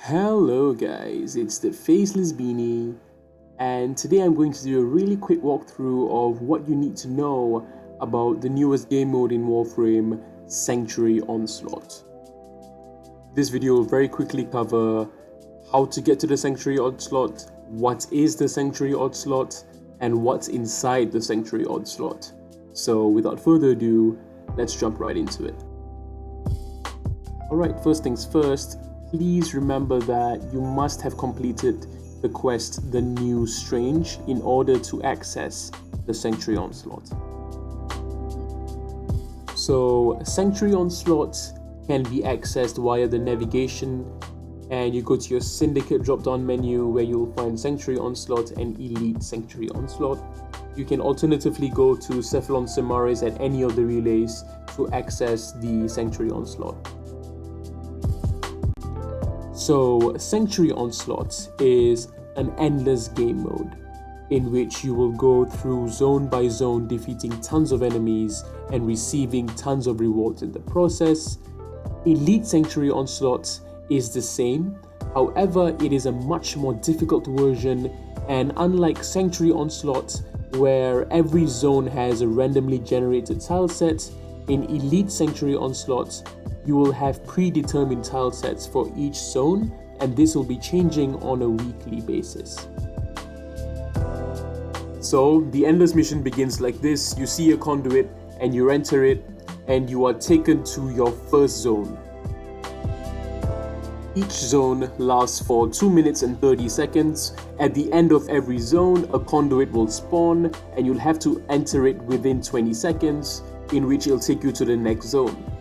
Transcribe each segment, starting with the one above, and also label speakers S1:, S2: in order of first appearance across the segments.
S1: Hello guys, it's the Faceless Beanie, and today I'm going to do a really quick walkthrough of what you need to know about the newest game mode in Warframe, Centurion Onslaught. This video will very quickly cover how to get to the Centurion Onslaught, what is the Centurion Onslaught, and what's inside the Centurion Onslaught. So without further ado, let's jump right into it. Alright, first things first, please remember that you must have completed the quest The New Strange in order to access the Centurion Slot. So Centurion Slot can be accessed via the navigation, and you go to your Syndicate drop-down menu where you'll find Centurion Slot and Elite Centurion Slot. You can alternatively go to Cephalon Samaris at any of the relays to access the Centurion Slot. So Centurion Slots is an endless game mode in which you will go through zone by zone, defeating tons of enemies and receiving tons of rewards in the process. Elite Centurion Slots is the same, however it is a much more difficult version, and unlike Centurion Slots where every zone has a randomly generated tile set, in Elite Centurion Slots you will have predetermined tile sets for each zone, and this will be changing on a weekly basis. So the endless mission begins like this. You see a conduit and you enter it and you are taken to your first zone. Each zone lasts for 2 minutes and 30 seconds. At the end of every zone, a conduit will spawn and you'll have to enter it within 20 seconds, in which it'll take you to the next zone.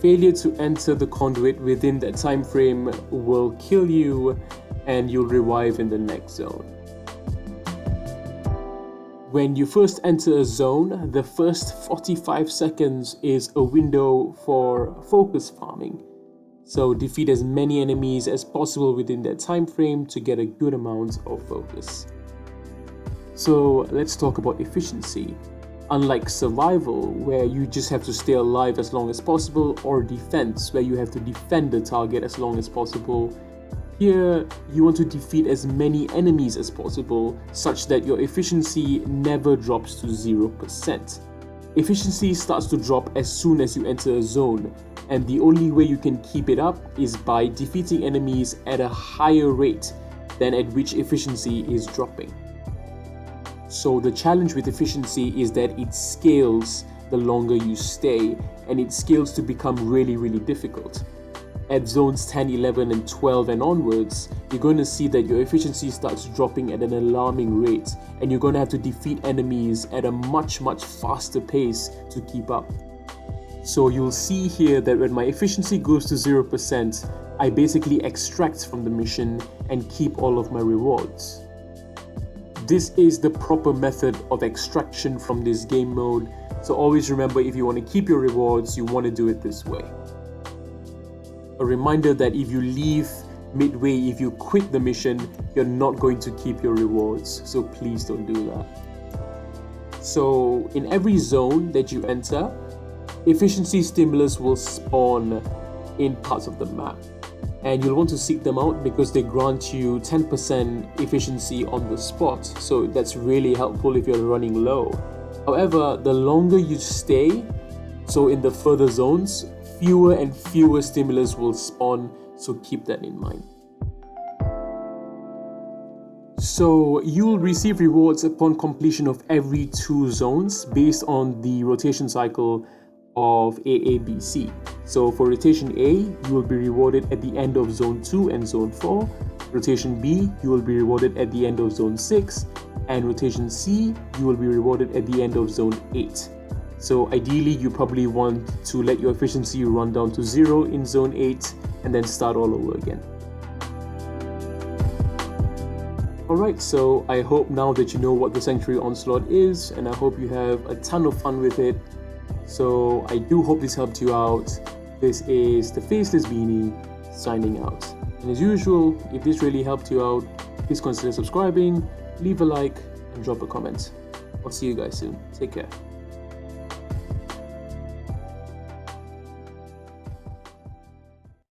S1: Failure to enter the conduit within that time frame will kill you and you'll revive in the next zone. When you first enter a zone, the first 45 seconds is a window for focus farming. So defeat as many enemies as possible within that time frame to get a good amount of focus. So let's talk about efficiency. Unlike survival, where you just have to stay alive as long as possible, or defense, where you have to defend the target as long as possible, here you want to defeat as many enemies as possible such that your efficiency never drops to 0%. Efficiency starts to drop as soon as you enter a zone, and the only way you can keep it up is by defeating enemies at a higher rate than at which efficiency is dropping. So the challenge with efficiency is that it scales the longer you stay, and it scales to become really difficult. At zones 10, 11 and 12 and onwards, you're going to see that your efficiency starts dropping at an alarming rate, and you're going to have to defeat enemies at a much faster pace to keep up. So you'll see here that when my efficiency goes to 0%, I basically extract from the mission and keep all of my rewards. This is the proper method of extraction from this game mode, so always remember, if you want to keep your rewards, you want to do it this way. A reminder that if you leave midway, if you quit the mission, you're not going to keep your rewards, so please don't do that. So in every zone that you enter, efficiency stimulus will spawn in parts of the map, and you'll want to seek them out because they grant you 10% efficiency on the spot, so that's really helpful if you're running low. However, the longer you stay, so in the further zones, fewer and fewer stimulus will spawn, so keep that in mind. So you'll receive rewards upon completion of every 2 zones based on the rotation cycle of AABC. So for rotation A, you will be rewarded at the end of zone 2 and zone 4. Rotation B, you will be rewarded at the end of zone 6. And rotation C, you will be rewarded at the end of zone 8. So ideally, you probably want to let your efficiency run down to 0 in zone 8 and then start all over again. Alright, so I hope now that you know what the Centurion Onslaught is, and I hope you have a ton of fun with it. So I do hope this helped you out. This is the Faceless Beanie signing out. And as usual, if this really helped you out, please consider subscribing, leave a like and drop a comment. I'll see you guys soon. Take care.